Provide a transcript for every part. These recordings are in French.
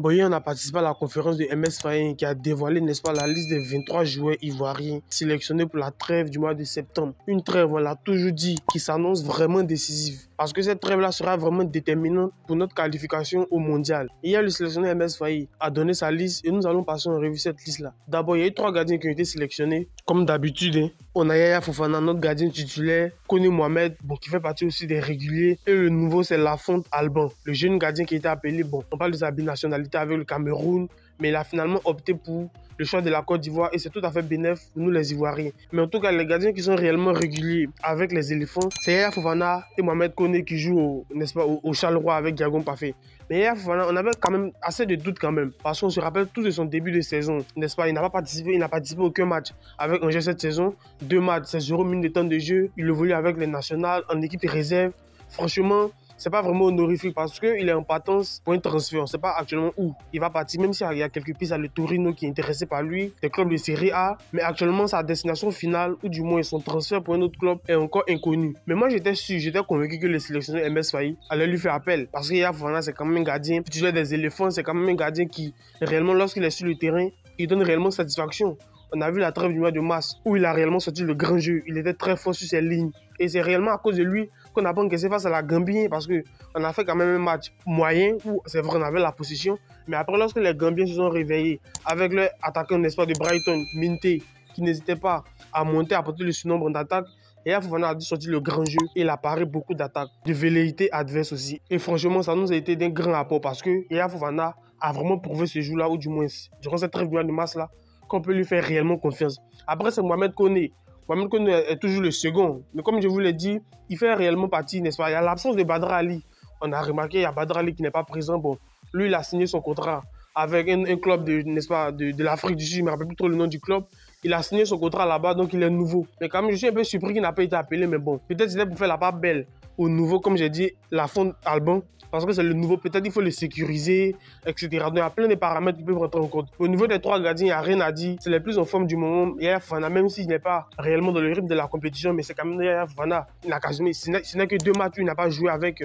Boyer, on a participé à la conférence de MS Faye qui a dévoilé, n'est-ce pas, la liste des 23 joueurs ivoiriens sélectionnés pour la trêve du mois de septembre. Une trêve, on l'a toujours dit, qui s'annonce vraiment décisive. Parce que cette trêve-là sera vraiment déterminante pour notre qualification au mondial. Hier, le sélectionneur MS Faye a donné sa liste et nous allons passer en revue cette liste-là. D'abord, il y a eu 3 gardiens qui ont été sélectionnés. Comme d'habitude, on a Yaya Fofana, notre gardien titulaire, Koné Mohamed, qui fait partie aussi des réguliers. Et le nouveau, c'est Lafonte Alban, le jeune gardien qui a été appelé, on parle de sa binationalité avec le Cameroun, mais il a finalement opté pour le choix de la Côte d'Ivoire et c'est tout à fait bénéfique pour nous les Ivoiriens. Mais en tout cas, les gardiens qui sont réellement réguliers avec les éléphants, c'est Yaya Fofana et Mohamed Koné qui jouent au Charleroi avec Diagon Pafé. Mais Yaya Fofana, on avait quand même assez de doutes quand même, parce qu'on se rappelle tous de son début de saison, n'est-ce pas? Il n'a pas participé, il n'a participé à aucun match avec Angers cette saison. 2 matchs, c'est 0 minutes de temps de jeu. Il évolue avec les nationales en équipe réserve. Franchement, c'est pas vraiment honorifique parce qu'il est en partance pour un transfert. On ne sait pas actuellement où il va partir, même s'il y a quelques pistes à le Torino qui est intéressé par lui, des clubs de Serie A. Mais actuellement, sa destination finale, ou du moins son transfert pour un autre club, est encore inconnu. Mais moi, j'étais convaincu que le sélectionneur MS Faye allait lui faire appel. Parce que Yaya Fofana, c'est quand même un gardien titulaire des éléphants, c'est quand même un gardien qui, réellement, lorsqu'il est sur le terrain, il donne réellement satisfaction. On a vu la trêve du mois de mars où il a réellement sorti le grand jeu. Il était très fort sur ses lignes. Et c'est réellement à cause de lui qu'on n'a pas encaissé face à la Gambie parce qu'on a fait quand même un match moyen où c'est vrai on avait la position. Mais après, lorsque les Gambiens se sont réveillés avec leur attaquant, n'est-ce pas, de Brighton, Minté, qui n'hésitait pas à monter, à porter le surnombre d'attaque, et Yaya Fofana a dû sortir le grand jeu et il a paré beaucoup d'attaques, de velléité adverse aussi. Et franchement, ça nous a été d'un grand apport parce que Yaya Fofana a vraiment prouvé ce jour-là, ou du moins durant cette trêve du mois de mars-là, qu'on peut lui faire réellement confiance. Après, c'est Mohamed Koné. Mohamed Koné est toujours le second. Mais comme je vous l'ai dit, il fait réellement partie, n'est-ce pas? Il y a l'absence de Badra Ali. On a remarqué, il y a Badra Ali qui n'est pas présent. Bon, lui, il a signé son contrat avec un club n'est-ce pas, de l'Afrique du Sud. Je ne me rappelle plus trop le nom du club. Il a signé son contrat là-bas, donc il est nouveau. Mais quand même, je suis un peu surpris qu'il n'a pas été appelé. Mais bon, peut-être c'était pour faire la part belle au nouveau, comme j'ai dit, Lafonte Alban. Parce que c'est le nouveau, peut-être il faut le sécuriser, etc. Donc il y a plein de paramètres qui peuvent rentrer en compte. Au niveau des 3 gardiens, il n'y a rien à dire. C'est les plus en forme du moment. Yaya Fofana, même s'il n'est pas réellement dans le rythme de la compétition, mais c'est quand même Yaya Fofana. Il n'a quasiment, ce n'est que 2 matchs où il n'a pas joué avec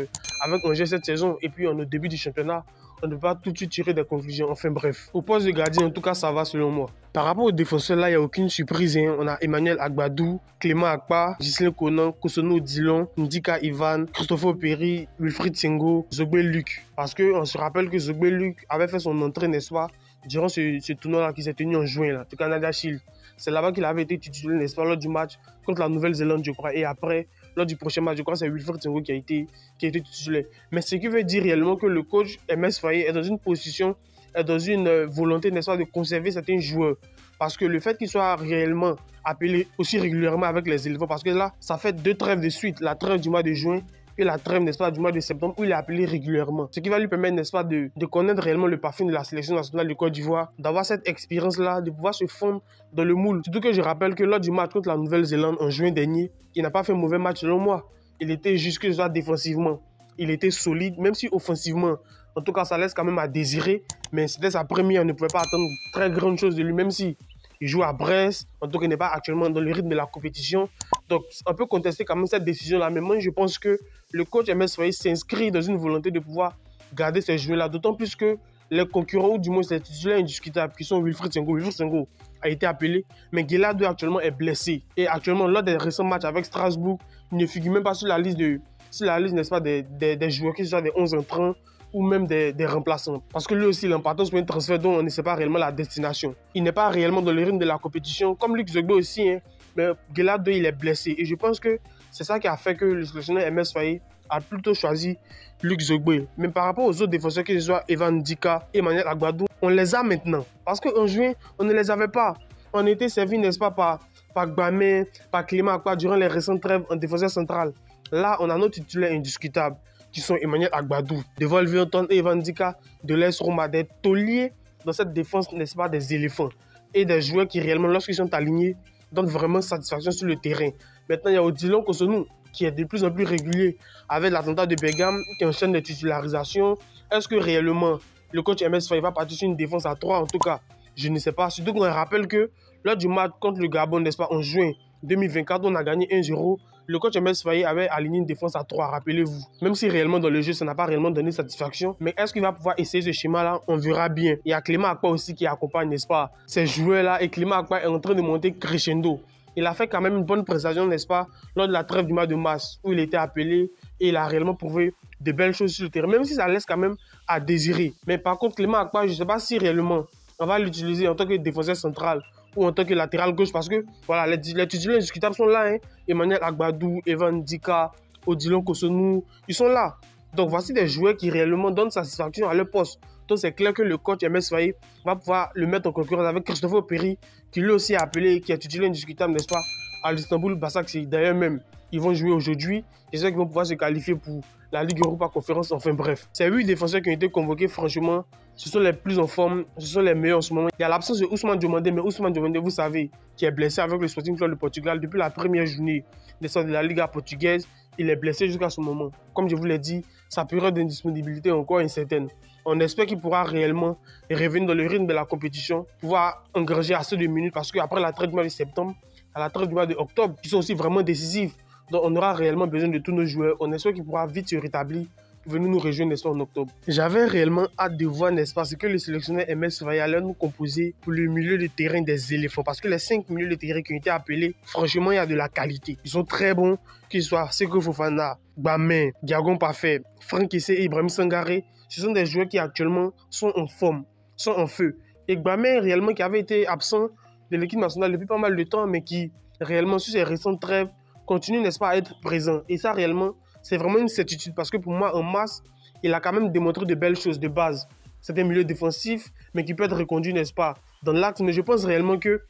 Angers cette saison. Et puis au début du championnat, on ne peut pas tout de suite tirer des conclusions. Enfin bref, au poste de gardien, en tout cas, ça va selon moi. Par rapport aux défenseurs, là, il n'y a aucune surprise. On a Emmanuel Agbadou, Clément Akpa, Ghislain Conan, Kosono Dillon, Ndika Ivan, Christopher Perry, Wilfried Sengo, Zogbe Luc. Parce qu'on se rappelle que Zogbe Luc avait fait son entrée, n'est-ce pas, durant ce tournoi-là qui s'est tenu en juin, là, le Canada Shield. C'est là-bas qu'il avait été titulaire, n'est-ce pas, lors du match contre la Nouvelle-Zélande, je crois. Et après, lors du prochain match, je crois que c'est Wilfried Sengo qui a été titulaire. Mais ce qui veut dire réellement que le coach MS Faye est dans une position, est dans une volonté, n'est-ce pas, de conserver certains joueurs. Parce que le fait qu'il soit réellement appelé aussi régulièrement avec les éléphants, parce que là, ça fait 2 trêves de suite, la trêve du mois de juin et la trêve, n'est-ce pas, du mois de septembre, où il est appelé régulièrement. Ce qui va lui permettre, n'est-ce pas, de connaître réellement le parfum de la sélection nationale de Côte d'Ivoire, d'avoir cette expérience-là, de pouvoir se fondre dans le moule. Surtout que je rappelle que lors du match contre la Nouvelle-Zélande en juin dernier, il n'a pas fait un mauvais match selon moi. Il était jusque là défensivement. Il était solide, même si offensivement, en tout cas, ça laisse quand même à désirer. Mais c'était sa première, on ne pouvait pas attendre très grande chose de lui, même si il joue à Brest, en tout cas, il n'est pas actuellement dans le rythme de la compétition. Donc, on peut contester quand même cette décision-là. Mais moi, je pense que le coach MS Faye s'inscrit dans une volonté de pouvoir garder ces joueurs-là. D'autant plus que les concurrents, ou du moins les titulaires indiscutables, qui sont Wilfried Sengo a été appelé. Mais Guelado actuellement est blessé. Et actuellement, lors des récents matchs avec Strasbourg, il ne figure même pas sur la liste, n'est-ce pas, des joueurs qui sont des 11 entrants ou même des remplaçants. Parce que lui aussi, il est en partance pour un transfert dont on ne sait pas réellement la destination. Il n'est pas réellement dans le rythme de la compétition, comme Luc Zogbe aussi. Mais Guelado, il est blessé. Et je pense que c'est ça qui a fait que le sélectionneur MS Faye a plutôt choisi Luc Zogbe. Mais par rapport aux autres défenseurs, que ce soit Evan Ndika et Emmanuel Agbadou, on les a maintenant. Parce qu'en juin, on ne les avait pas. On était servi, n'est-ce pas, par Gbamé, par Clément Akpa durant les récentes trêves en défenseur central. Là, on a nos titulaires indiscutables, qui sont Emmanuel Agbadou, de Wolverhampton et Evan Ndika de l'AS Roma, des tauliers dans cette défense, n'est-ce pas, des éléphants. Et des joueurs qui réellement, lorsqu'ils sont alignés, donnent vraiment satisfaction sur le terrain. Maintenant, il y a Odilon Kosonou, qui est de plus en plus régulier avec l'attentat de Bergame, qui enchaîne les titularisations. Est-ce que réellement, le coach MS Faye va partir sur une défense à 3? En tout cas, je ne sais pas. Surtout qu'on rappelle que lors du match contre le Gabon, n'est-ce pas, en juin 2024, on a gagné 1-0. le coach MS Faye avait aligné une défense à 3, rappelez-vous. Même si réellement dans le jeu, ça n'a pas réellement donné satisfaction. Mais est-ce qu'il va pouvoir essayer ce schéma-là? On verra bien. Il y a Clément Akpa aussi qui accompagne, n'est-ce pas, ces joueurs-là. Et Clément Akpa est en train de monter crescendo. Il a fait quand même une bonne prestation, n'est-ce pas, lors de la trêve du mois de mars, où il était appelé et il a réellement prouvé de belles choses sur le terrain, même si ça laisse quand même à désirer. Mais par contre, Clément Akpa, je ne sais pas si réellement on va l'utiliser en tant que défenseur central ou en tant que latéral gauche, parce que voilà, les titulaires indiscutables sont là. Hein. Emmanuel Agbadou, Evan Dika, Odilon Kosonou, ils sont là. Donc voici des joueurs qui réellement donnent satisfaction à leur poste. Donc c'est clair que le coach MS Faye va pouvoir le mettre en concurrence avec Christopher Perry, qui lui aussi a appelé, qui est titulaire indiscutable, n'est-ce pas, à l'Istanbul Basaksehir. D'ailleurs même, ils vont jouer aujourd'hui. J'espère qu'ils vont pouvoir se qualifier pour la Ligue Europa Conférence. Enfin bref, ces 8 défenseurs qui ont été convoqués, franchement, ce sont les plus en forme, ce sont les meilleurs en ce moment. Il y a l'absence de Ousmane Diomandé, mais Ousmane Diomandé, vous savez, qui est blessé avec le Sporting Club de Portugal depuis la première journée de la Liga portugaise. Il est blessé jusqu'à ce moment. Comme je vous l'ai dit, sa période d'indisponibilité est encore incertaine. On espère qu'il pourra réellement revenir dans le rythme de la compétition, pouvoir engranger assez de minutes, parce qu'après la trêve du mois de septembre, à la trêve du mois d'octobre, qui sont aussi vraiment décisifs. Donc on aura réellement besoin de tous nos joueurs. On espère qu'il pourra vite se rétablir pour venir nous rejoindre, n'est-ce pas, en octobre. J'avais réellement hâte de voir, n'est-ce pas, ce que le sélectionneur MS Faye allait nous composer pour le milieu de terrain des éléphants. Parce que les 5 milieux de terrain qui ont été appelés, franchement, il y a de la qualité. Ils sont très bons, qu'ils soient Seko Fofana, Gbamé, Diagon Parfait, Franck Kessé et Ibrahim Sangaré. Ce sont des joueurs qui actuellement sont en forme, sont en feu. Et Gbamé, réellement, qui avait été absent de l'équipe nationale depuis pas mal de temps, mais qui, réellement, sur ses récentes trêves, continue, n'est-ce pas, à être présent. Et ça, réellement, c'est vraiment une certitude, parce que pour moi, en masse, il a quand même démontré de belles choses de base. C'est un milieu défensif, mais qui peut être reconduit, n'est-ce pas, dans l'axe. Mais je pense réellement que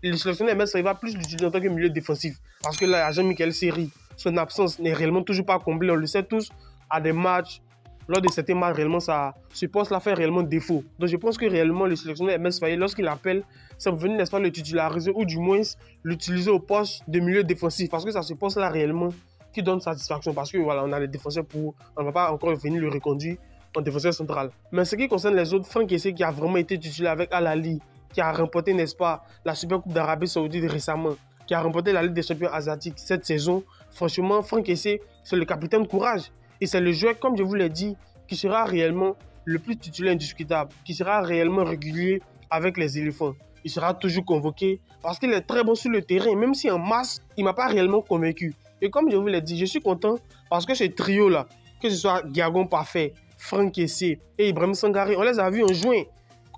le sélectionneur MS Faye va plus l'utiliser en tant que milieu défensif. Parce que là, il y a Jean-Michel Seri. Son absence n'est réellement toujours pas comblée. On le sait tous, à des matchs, lors de certains matchs, réellement, ce poste-là fait réellement défaut. Donc je pense que réellement, le sélectionneur MS Faye, lorsqu'il appelle, ça va venir, n'est-ce pas, le titulariser ou du moins l'utiliser au poste de milieu défensif. Parce que c'est ce poste-là réellement qui donne satisfaction, parce que voilà, on a les défenseurs pour... On ne va pas encore venir le reconduire en défenseur central. Mais ce qui concerne les autres, Franck Kessé qui a vraiment été titulaire avec Al Ahly, qui a remporté, n'est-ce pas, la Super Coupe d'Arabie Saoudite récemment, qui a remporté la Ligue des Champions asiatiques cette saison. Franchement, Franck Kessé, c'est le capitaine courage. Et c'est le joueur, comme je vous l'ai dit, qui sera réellement le plus titulaire indiscutable, qui sera réellement régulier avec les éléphants. Il sera toujours convoqué parce qu'il est très bon sur le terrain, même si en masse, il ne m'a pas réellement convaincu. Et comme je vous l'ai dit, je suis content parce que ce trio-là, que ce soit Diagon Parfait, Franck Kessé et Ibrahim Sangaré, on les a vus en juin,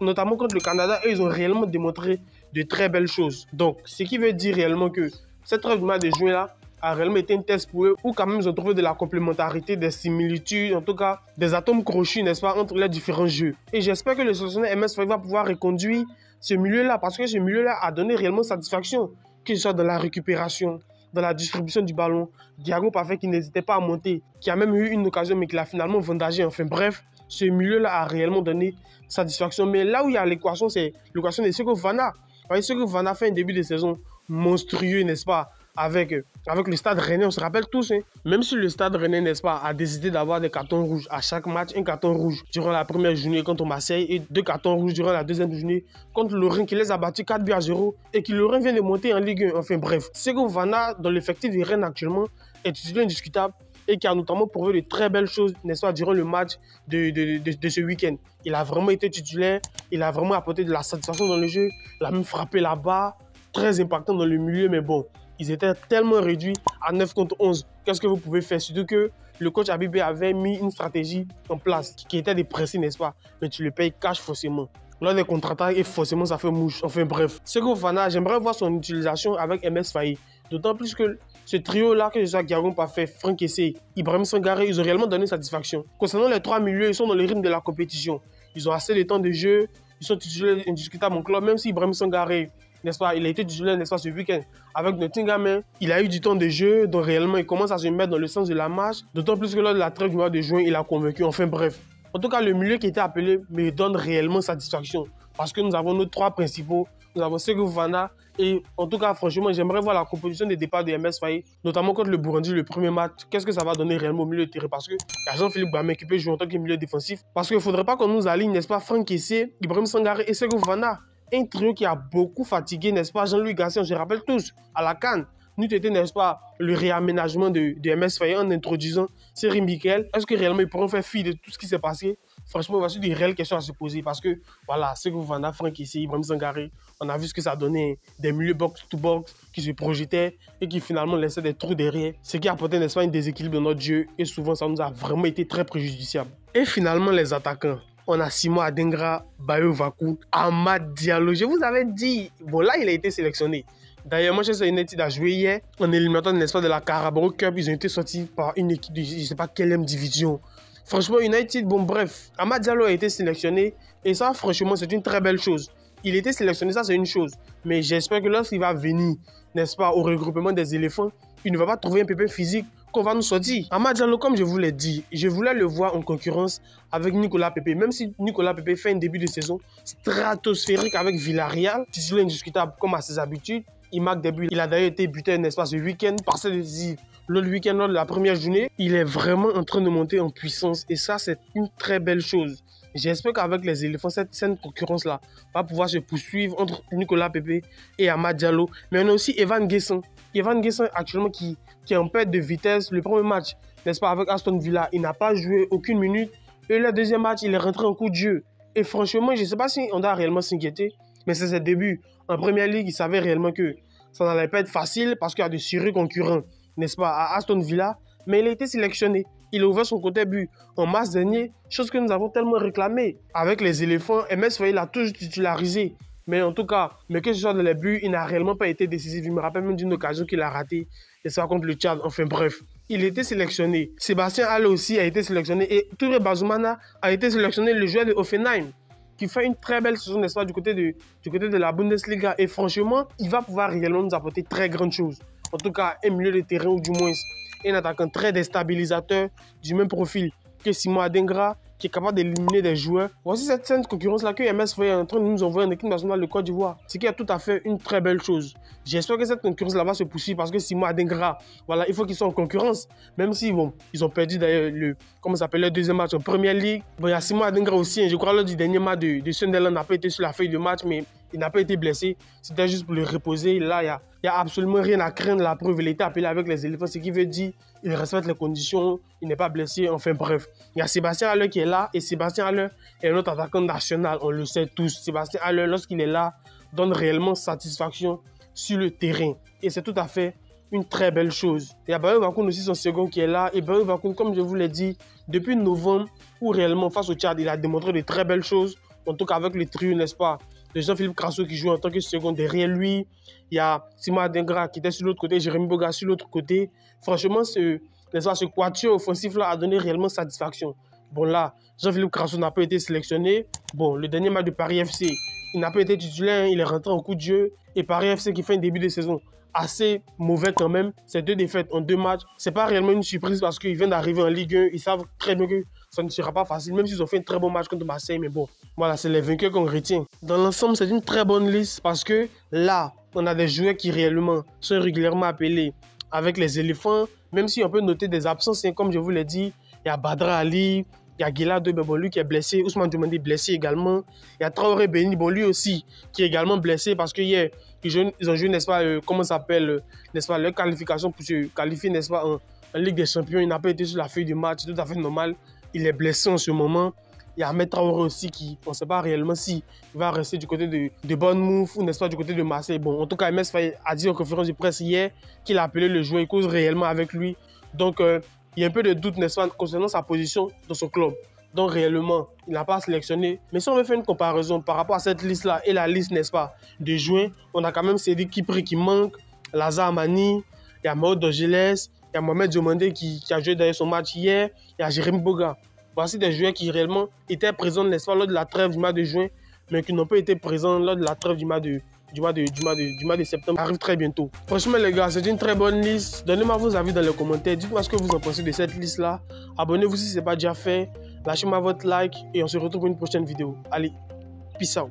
notamment contre le Canada, et ils ont réellement démontré de très belles choses. Donc, ce qui veut dire réellement que cette trêve du mois de juin-là a réellement été un test pour eux, où quand même ils ont trouvé de la complémentarité, des similitudes, en tout cas des atomes crochus, n'est-ce pas, entre les différents jeux. Et j'espère que le sélectionneur MS Faye va pouvoir reconduire ce milieu-là, parce que ce milieu-là a donné réellement satisfaction, que ce soit dans la récupération, dans la distribution du ballon. Diagon Parfait qui n'hésitait pas à monter, qui a même eu une occasion, mais qui l'a finalement vendagé. Enfin bref, ce milieu-là a réellement donné satisfaction. Mais là où il y a l'équation, c'est l'équation de Seko Fofana. Vous voyez, Seko Fofana fait un début de saison monstrueux, n'est-ce pas, avec le Stade Rennais, on se rappelle tous, hein, même si le Stade Rennais, n'est-ce pas, a décidé d'avoir des cartons rouges à chaque match, un carton rouge durant la première journée contre Marseille et 2 cartons rouges durant la deuxième journée contre Lorient, qui les a battus 4-0 et qui Lorient vient de monter en Ligue 1. Enfin bref, Seko Fofana, dans l'effectif de Rennes actuellement, est titulaire indiscutable et qui a notamment prouvé de très belles choses, n'est-ce pas, durant le match de ce week-end. Il a vraiment été titulaire, il a vraiment apporté de la satisfaction dans le jeu, il a même frappé là-bas, très impactant dans le milieu, mais bon, ils étaient tellement réduits à 9 contre 11. Qu'est-ce que vous pouvez faire? Surtout que le coach Habibé avait mis une stratégie en place qui était de presser, n'est-ce pas? Mais tu le payes cash forcément. Lors des contre-attaques, et forcément, ça fait mouche. Enfin bref. Seko Fofana, j'aimerais voir son utilisation avec MS Faye. D'autant plus que ce trio-là, que ce soit Diagon Parfait, Franck Kessé, Ibrahim Sangaré, ils ont réellement donné satisfaction. Concernant les 3 milieux, ils sont dans le rythme de la compétition. Ils ont assez de temps de jeu. Ils sont titulaires indiscutables en club, même si Ibrahim Sangaré, n'est-ce pas, il a été titulaire, n'est-ce pas, ce week-end avec Nottingham. Il a eu du temps de jeu, donc réellement, il commence à se mettre dans le sens de la marche. D'autant plus que lors de la trêve du mois de juin, il a convaincu. Enfin bref. En tout cas, le milieu qui était appelé me donne réellement satisfaction. Parce que nous avons nos 3 principaux. Nous avons Seko Fofana. Et en tout cas, franchement, j'aimerais voir la composition des départs de MS Faye, notamment contre le Burundi, le premier match. Qu'est-ce que ça va donner réellement au milieu de terrain? Parce qu'il y a Jean-Philippe Gbamé qui peut jouer en tant que milieu défensif. Parce qu'il ne faudrait pas qu'on nous aligne, n'est-ce pas, Franck Kessé, Ibrahim Sangaré et Seko Fofana. Un trio qui a beaucoup fatigué, n'est-ce pas, Jean-Louis Gasset, on se rappelle tous, à la CAN. n'eût été, n'est-ce pas, le réaménagement de MS Faye en introduisant Seri Mikel, est-ce que réellement ils pourront faire fi de tout ce qui s'est passé? Franchement, voici des réelles questions à se poser parce que, voilà, ce que vous vendez à Franck ici, Ibrahim Sangaré, on a vu ce que ça donnait, des milieux box-to-box qui se projetaient et qui finalement laissaient des trous derrière, ce qui apportait, n'est-ce pas, un déséquilibre de notre jeu et souvent ça nous a vraiment été très préjudiciable. Et finalement, les attaquants. On a Simon Adingra, Bayo Vakoun, Amad Diallo. Je vous avais dit, bon là, il a été sélectionné. D'ailleurs, Manchester United a joué hier en éliminatoire, n'est-ce pas, de la Carabao Cup. Ils ont été sortis par une équipe de je ne sais pas quelle division. Franchement, United, bon bref, Amad Diallo a été sélectionné et ça, franchement, c'est une très belle chose. Il a été sélectionné, ça c'est une chose. Mais j'espère que lorsqu'il va venir, n'est-ce pas, au regroupement des éléphants, il ne va pas trouver un pépin physique qu'on va nous sortir. Amad Diallo, comme je vous l'ai dit, je voulais le voir en concurrence avec Nicolas Pepe. Même si Nicolas Pepe fait un début de saison stratosphérique avec Villarreal, titulaire indiscutable comme à ses habitudes, il marque des buts. Il a d'ailleurs été buteur, n'est-ce pas, ce week-end, par cette décisive. L'autre week-end, lors de la première journée, il est vraiment en train de monter en puissance. Et ça, c'est une très belle chose. J'espère qu'avec les éléphants, cette concurrence-là va pouvoir se poursuivre entre Nicolas Pepe et Amad Diallo. Mais on a aussi Evan Guesson. Evan Guesson, actuellement, qui est en perte de vitesse. Le premier match, n'est-ce pas, avec Aston Villa, il n'a pas joué aucune minute. Et le deuxième match, il est rentré en coup de jeu. Et franchement, je ne sais pas si on doit réellement s'inquiéter. Mais c'est ses débuts. En Première Ligue, il savait réellement que ça n'allait pas être facile parce qu'il y a de sérieux concurrents, n'est-ce pas, à Aston Villa. Mais il a été sélectionné. Il a ouvert son côté but en mars dernier, chose que nous avons tellement réclamée. Avec les éléphants, MS Faye l'a toujours titularisé. Mais en tout cas, que ce soit dans les buts, il n'a réellement pas été décisif. Il me rappelle même d'une occasion qu'il a ratée, et ça contre le Tchad. Enfin bref, il a été sélectionné. Sébastien Haller aussi a été sélectionné. Et Touré Bazoumana a été sélectionné, le joueur de Hoffenheim, qui fait une très belle saison, n'est-ce pas, du côté de la Bundesliga. Et franchement, il va pouvoir réellement nous apporter très grandes choses. En tout cas, un milieu de terrain ou du moins un attaquant très déstabilisateur du même profil que Simon Adingra, qui est capable d'éliminer des joueurs. Voici cette scène de concurrence-là que MS Faye est en train de nous envoyer en équipe nationale de Côte d'Ivoire. Ce qui est tout à fait une très belle chose. J'espère que cette concurrence-là va se poursuivre parce que Simon Adingra, voilà, il faut qu'ils soient en concurrence. Même si, bon, ils ont perdu d'ailleurs le deuxième match en Première Ligue. Bon, il y a Simon Adingra aussi, je crois, lors du dernier match de Sunderland, n'a pas été sur la feuille de match, mais il n'a pas été blessé. C'était juste pour le reposer. Là, il n'y a absolument rien à craindre. La preuve, il a été appelé avec les éléphants, ce qui veut dire qu'il respecte les conditions, il n'est pas blessé. Enfin bref, il y a Sébastien Haller qui est là et Sébastien Haller est notre attaquant national. On le sait tous. Sébastien Haller, lorsqu'il est là, donne réellement satisfaction sur le terrain. Et c'est tout à fait une très belle chose. Il y a Bayo Vakoun aussi, son second, qui est là. Et Bayo Vakoun, comme je vous l'ai dit, depuis novembre, où réellement face au Tchad, il a démontré de très belles choses. En tout cas avec le trio, n'est-ce pas, de Jean-Philippe Crasso qui joue en tant que second derrière lui. Il y a Simon Adingra qui était sur l'autre côté, Jérémy Boga sur l'autre côté. Franchement, ce quatuor offensif-là a donné réellement satisfaction. Bon là, Jean-Philippe Crasso n'a pas été sélectionné. Bon, le dernier match de Paris FC, il n'a pas été titulaire, il est rentré en coup de jeu. Et Paris FC qui fait un début de saison assez mauvais quand même. Ces 2 défaites en 2 matchs. C'est pas réellement une surprise parce qu'ils viennent d'arriver en Ligue 1. Ils savent très bien que ça ne sera pas facile, même s'ils ont fait un très bon match contre Marseille. Mais bon, voilà, c'est les vainqueurs qu'on retient. Dans l'ensemble, c'est une très bonne liste parce que là, on a des joueurs qui réellement sont régulièrement appelés avec les éléphants. Même si on peut noter des absences, comme je vous l'ai dit, il y a Badra Ali, il y a Guelado, bon, lui qui est blessé, Ousmane Diomandé blessé également. Il y a Traoré Beni, bon, lui aussi qui est également blessé parce qu'hier, ils ont joué, n'est-ce pas, comment ça s'appelle, n'est-ce pas, leur qualification pour se qualifier, n'est-ce pas, en Ligue des Champions. Il n'a pas été sur la feuille de match, c'est tout à fait normal. Il est blessé en ce moment. Il y a Ahmed Traoré aussi qui, on ne sait pas réellement s'il va rester du côté de Bournemouth ou n'est-ce pas du côté de Marseille. Bon, en tout cas, MS Faye a dit en conférence de presse hier qu'il a appelé le joueur, il cause réellement avec lui. Donc, il y a un peu de doute, n'est-ce pas, concernant sa position dans son club. Donc, réellement, il n'a pas sélectionné. Mais si on veut faire une comparaison par rapport à cette liste-là et la liste, n'est-ce pas, de juin, on a quand même Cédric Kipri qui manque, Lazare Mani, il y a Maud Dogeles, il y a Mohamed Diomandé qui a joué derrière son match hier, il y a Jérémy Boga. Voici des joueurs qui réellement étaient présents, n'est-ce pas, lors de la trêve du mois de juin, mais qui n'ont pas été présents lors de la trêve du mois de septembre. Ça arrive très bientôt. Franchement, les gars, c'est une très bonne liste. Donnez-moi vos avis dans les commentaires. Dites-moi ce que vous en pensez de cette liste-là. Abonnez-vous si ce n'est pas déjà fait. Lâchez-moi votre like et on se retrouve pour une prochaine vidéo. Allez, peace out.